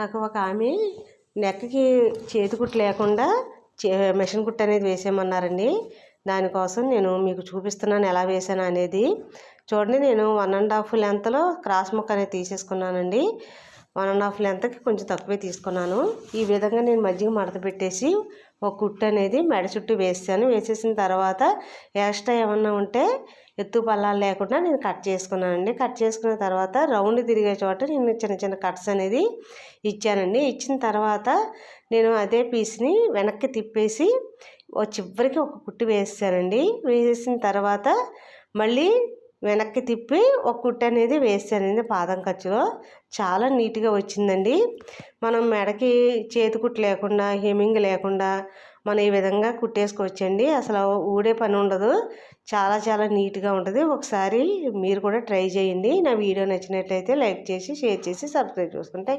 నాకు ఒక ఆమె నెక్కి చేతి కుట్టు లేకుండా మిషన్ కుట్టు అనేది వేసేయమన్నారండి. దానికోసం నేను మీకు చూపిస్తున్నాను ఎలా వేసాను అనేది. చూడండి, నేను 1.5 లెంత్లో క్రాస్ ముక్క అనేది తీసేసుకున్నానండి. 1.5 లెంత్కి కొంచెం తక్కువే తీసుకున్నాను. ఈ విధంగా నేను మధ్యకి మడత పెట్టేసి ఒక కుట్టు అనేది మెడ చుట్టూ వేసాను. వేసేసిన తర్వాత ఎక్స్ట్రా ఏమన్నా ఉంటే ఎత్తు పల్లాలు లేకుండా నేను కట్ చేసుకున్నానండి. కట్ చేసుకున్న తర్వాత రౌండ్ తిరిగే చోట నేను చిన్న చిన్న కట్స్ అనేది ఇచ్చానండి. ఇచ్చిన తర్వాత నేను అదే పీస్ని వెనక్కి తిప్పేసి చివరికి ఒక కుట్టు వేసానండి. వేసేసిన తర్వాత మళ్ళీ వెనక్కి తిప్పి ఒక కుట్టు అనేది వేసానండి. పాదం ఖర్చులో చాలా నీట్గా వచ్చిందండి. మనం మెడకి చేతి కుట్టు లేకుండా హెమ్మింగ్ లేకుండా మనం ఈ విధంగా కుట్టేసుకోవచ్చండి. అసలు ఊడే పని ఉండదు. చాలా చాలా నీట్గా ఉంటుంది. ఒకసారి మీరు కూడా ట్రై చేయండి. నా వీడియో నచ్చినట్లయితే లైక్ చేసి షేర్ చేసి సబ్స్క్రైబ్ చేసుకుంటే